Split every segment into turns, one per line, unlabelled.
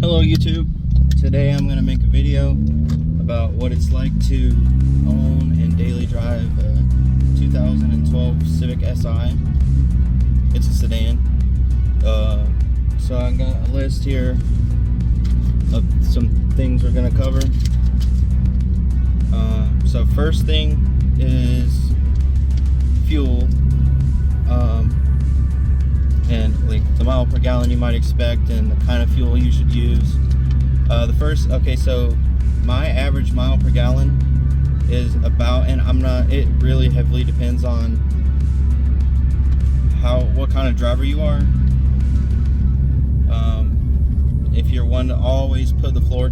Hello YouTube. Today I'm going to make a video about what it's like to own and daily drive a 2012 Civic Si. It's a sedan. So I got a list here of some things we're going to cover. So first thing is fuel. And like the mile per gallon you might expect and the kind of fuel you should use. So my average mile per gallon is about, and it really heavily depends on what kind of driver you are. If you're one to always put the pedal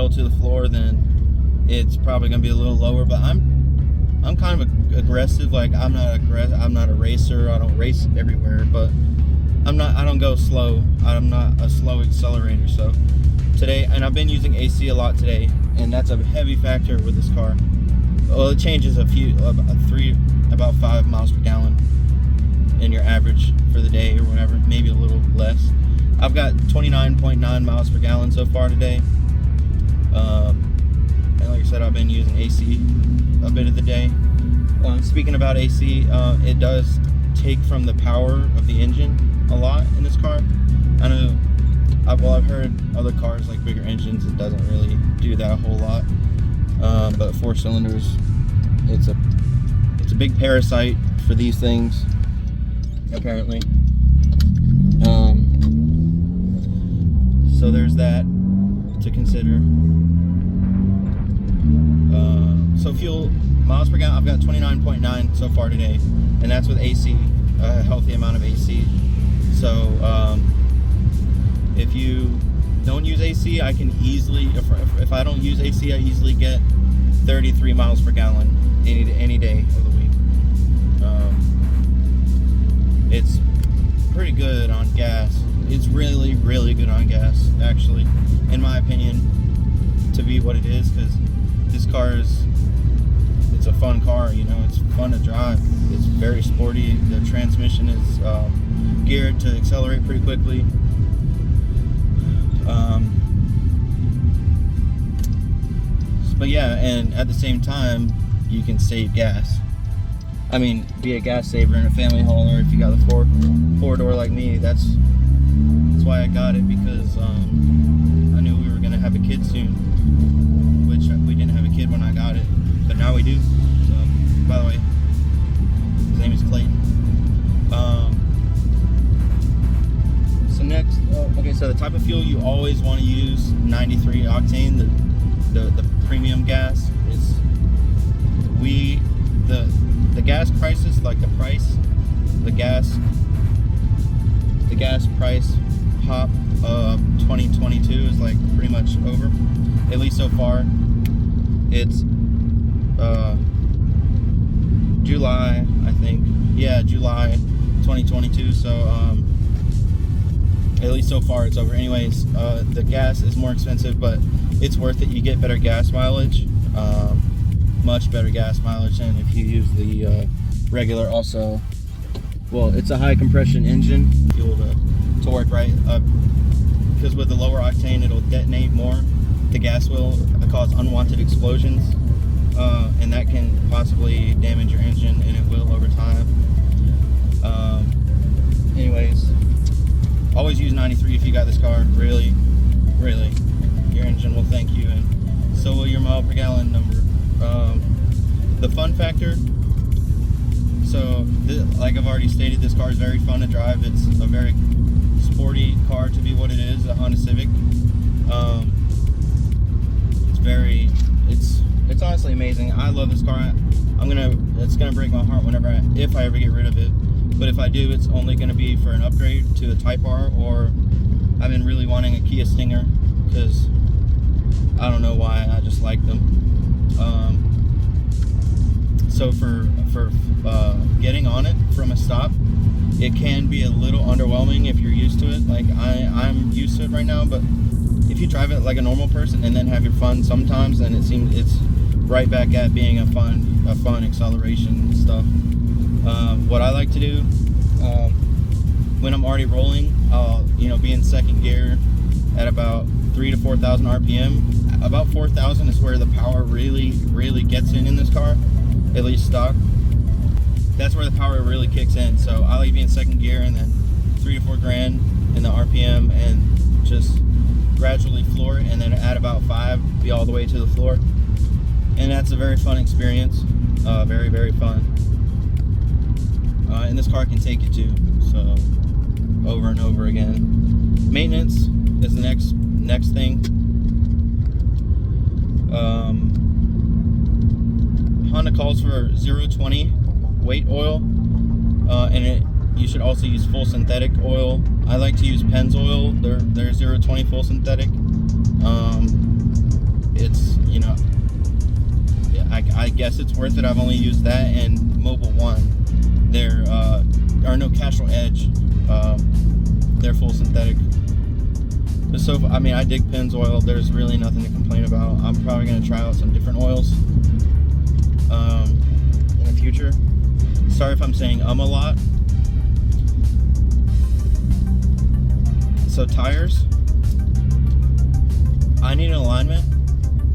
to the floor, then it's probably gonna be a little lower, but I'm kind of aggressive. Like I'm not a racer. I don't race everywhere, but I don't go slow. I'm not a slow accelerator. So today, and I've been using AC a lot today, and that's a heavy factor with this car. Well, it changes about 5 miles per gallon in your average for the day or whatever, maybe a little less. I've got 29.9 miles per gallon so far today. And like I said, I've been using AC a bit of the day. Speaking about AC, it does take from the power of the engine a lot in this car. I know, I've heard other cars like bigger engines, it doesn't really do that a whole lot. But 4 cylinders, it's a big parasite for these things, apparently. So there's that to consider. So fuel miles per gallon, I've got 29.9 so far today, and that's with AC, a healthy amount of AC. So if you don't use AC, I can easily, if I don't use AC, I easily get 33 miles per gallon any day of the week. It's pretty good on gas. It's really, really good on gas, actually, in my opinion, to be what it is, because this car it's a fun car, you know, it's fun to drive. It's very sporty. The transmission is geared to accelerate pretty quickly. But yeah, and at the same time, you can save gas. I mean, be a gas saver in a family hauler if you got the four-door like me. That's why I got it, because I knew we were gonna have a kid soon, which we didn't have a kid when I got it, but now we do. So, by the way, his name is Clayton. So next, so the type of fuel you always want to use, 93 octane, the premium gas. Is the gas prices, like the gas price pop of 2022 is like pretty much over, at least so far. It's July, I think. Yeah, July 2022. So at least so far it's over. Anyways, the gas is more expensive, but it's worth it. You get better gas mileage, much better gas mileage than if you use the regular. Also, well, it's a high compression engine, fuel to work right, because with the lower octane it'll detonate more. The gas will cause unwanted explosions, and that can possibly damage your engine, and it will over time. Anyways, always use 93 if you got this car. Really, really, your engine will thank you, and so will your mile per gallon number. The fun factor, so like I've already stated, this car is very fun to drive. It's a very sporty car to be what it is, a Honda Civic. It's honestly amazing. I love this car. It's gonna break my heart if I ever get rid of it. But if I do, it's only gonna be for an upgrade to a Type R, or I've been really wanting a Kia Stinger, because I don't know why, I just like them. So for getting on it from a stop, it can be a little underwhelming if you're used to it. Like I'm used to it right now, but if you drive it like a normal person and then have your fun sometimes, then it's right back at being a fun acceleration stuff. What I like to do when I'm already rolling, I'll be in second gear at about 3,000 to 4,000 RPM. About 4,000 is where the power really gets in this car, at least stock. That's where the power really kicks in. So I'll leave you in second gear, and then 3 to 4 grand in the RPM, and just gradually floor it, and then at about 5 be all the way to the floor. And that's a very fun experience. Very fun. And this car can take you too, so over and over again. Maintenance is the next thing. Honda calls for 020 weight oil, and you should also use full synthetic oil. I like to use Pennzoil. They're 020 full synthetic. It's, you know, I guess it's worth it. I've only used that and Mobil 1. There are no Castrol Edge. They're full synthetic. So, I mean, I dig Pennzoil. There's really nothing to complain about. I'm probably going to try out some different oils in the future. Sorry if I'm saying a lot. So tires, I need an alignment.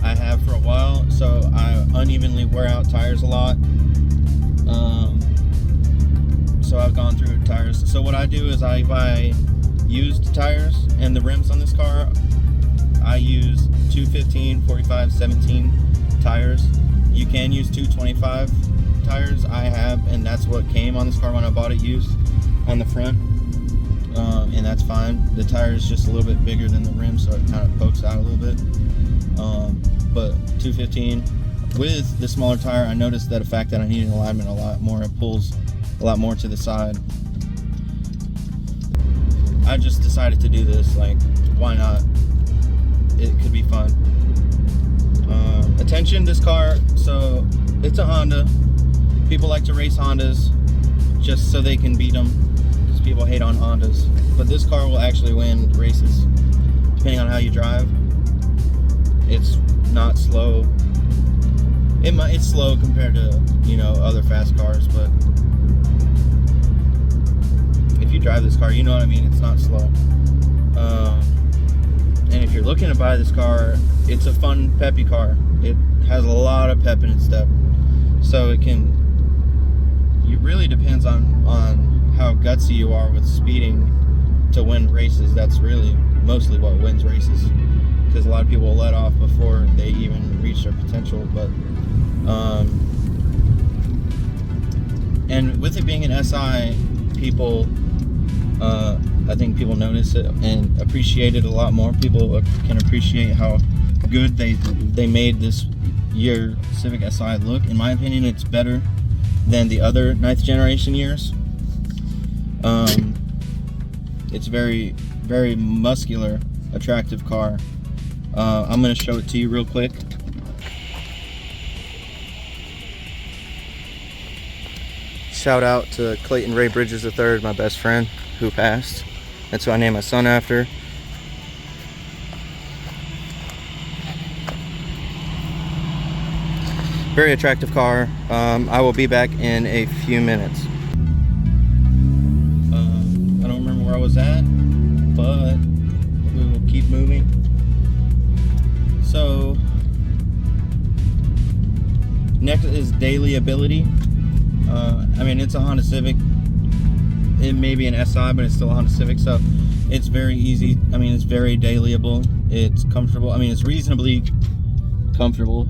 I have for a while, so I unevenly wear out tires a lot. So I've gone through tires. So what I do is I buy used tires, and the rims on this car, I use 215, 45, 17 tires. You can use 225 tires. I have, and that's what came on this car when I bought it used on the front. And that's fine. The tire is just a little bit bigger than the rim, so it kind of pokes out a little bit. But 215 with the smaller tire, I noticed that the fact that I need an alignment a lot more. It pulls a lot more to the side. I just decided to do this. Like, why not? It could be fun. Attention, this car. So it's a Honda. People like to race Hondas just so they can beat them, because people hate on Hondas. But this car will actually win races, depending on how you drive. It's not slow. It's slow compared to, you know, other fast cars, but if you drive this car, you know what I mean. It's not slow. And if you're looking to buy this car, it's a fun, peppy car. It has a lot of pep in its step, so it really depends on how gutsy you are with speeding to win races. That's really mostly what wins races, because a lot of people will let off before they even reach their potential. But and with it being an SI, people, I think people notice it and appreciate it a lot more. People can appreciate how good they made this year Civic Si look. In my opinion, it's better than the other 9th generation years. It's very muscular, attractive car. I'm going to show it to you real quick. Shout out to Clayton Ray Bridges III, my best friend, who passed. That's who I named my son after. Very attractive car. I will be back in a few minutes. I don't remember where I was at, but we will keep moving. So, next is daily ability. I mean, it's a Honda Civic. It may be an SI, but it's still a Honda Civic, so it's very easy. I mean, it's very dailyable. It's comfortable. I mean, it's reasonably comfortable.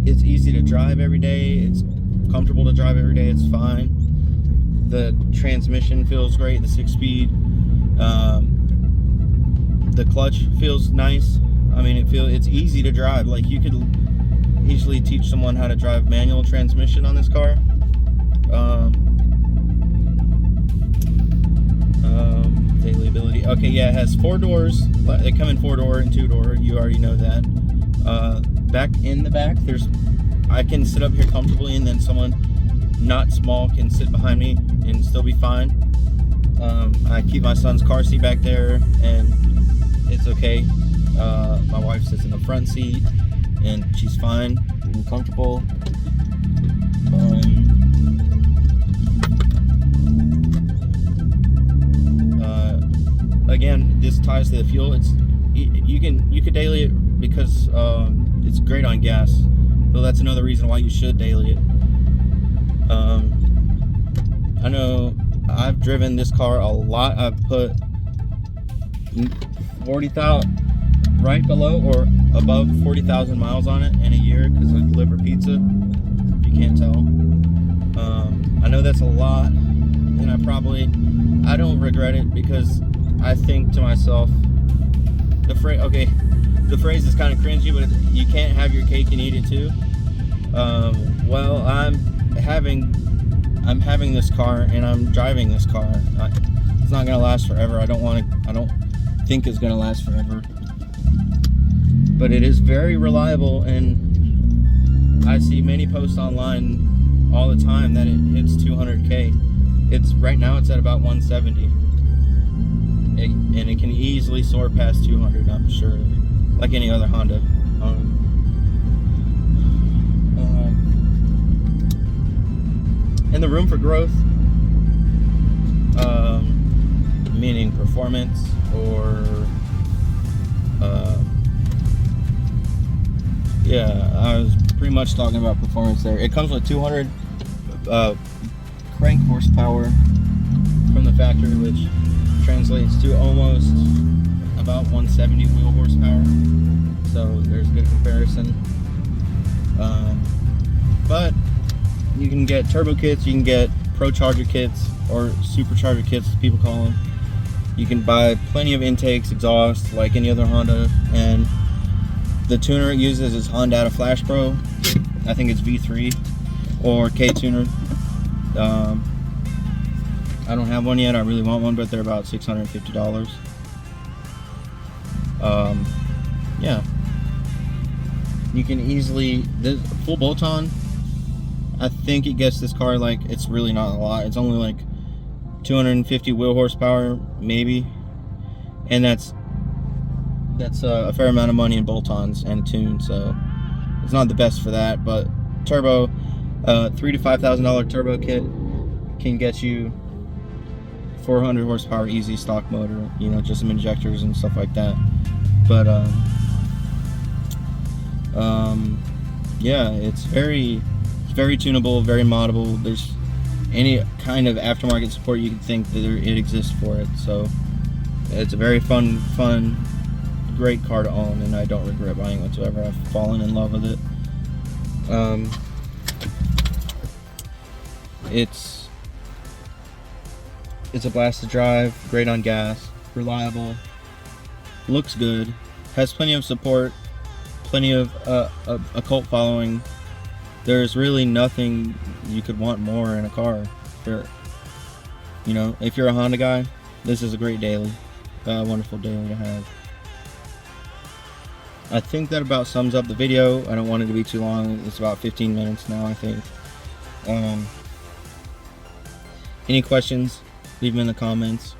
It's easy to drive every day. It's comfortable to drive every day. It's fine. The transmission feels great. The 6-speed. The clutch feels nice. I mean, it's easy to drive. Like, you could easily teach someone how to drive manual transmission on this car. Daily ability. Okay, yeah, it has 4 doors. They come in 4-door and 2-door. You already know that. Back in the back, I can sit up here comfortably, and then someone not small can sit behind me and still be fine. I keep my son's car seat back there, and it's okay. My wife sits in the front seat, and she's fine and comfortable. ties to the fuel, you could daily it because it's great on gas. So that's another reason why you should daily it. I know I've driven this car a lot. I've put 40,000, right below or above 40,000 miles on it in a year because I deliver pizza. If you can't tell, I know that's a lot, and I don't regret it because I think to myself, the phrase is kind of cringy, but you can't have your cake and eat it too. Well, I'm having this car and I'm driving this car. It's not gonna last forever. I don't think it's gonna last forever. But it is very reliable, and I see many posts online all the time that it hits 200K. Right now it's at about 170, and it can easily soar past 200. I'm sure, like any other Honda. And the room for growth, meaning performance or yeah, I was pretty much talking about performance there. It comes with 200 crank horsepower from the factory, which translates to almost about 170 wheel horsepower. So there's a good comparison. But you can get turbo kits, you can get pro charger kits, or supercharger kits as people call them. You can buy plenty of intakes, exhaust, like any other Honda, and the tuner it uses is Honda Flash Pro. I think it's V3 or K tuner. I don't have one yet. I really want one, but they're about $650. Yeah, you can easily, this full bolt-on, I think it gets this car, like, it's really not a lot. It's only like 250 wheel horsepower, maybe, and that's a fair amount of money in bolt-ons and tune, so it's not the best for that. But turbo, $3,000 to $5,000 turbo kit can get you 400 horsepower easy stock motor, you know, just some injectors and stuff like that. But yeah, it's very tunable, very moddable. There's any kind of aftermarket support you can think that it exists for it. So it's a very fun, great car to own, and I don't regret buying it whatsoever. I've fallen in love with it. It's a blast to drive, great on gas, reliable, looks good, has plenty of support, plenty of a cult following. There's really nothing you could want more in a car. You know, if you're a Honda guy, this is a great daily, wonderful daily to have. I think that about sums up the video. I don't want it to be too long. It's about 15 minutes now, I think. Any questions, leave them in the comments.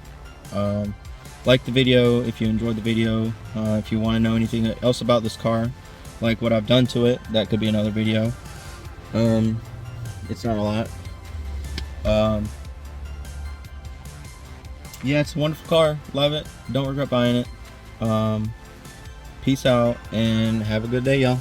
Like the video if you enjoyed the video. If you want to know anything else about this car, like what I've done to it, that could be another video. It's not a lot. Yeah, it's a wonderful car. Love it. Don't regret buying it. Peace out and have a good day, y'all.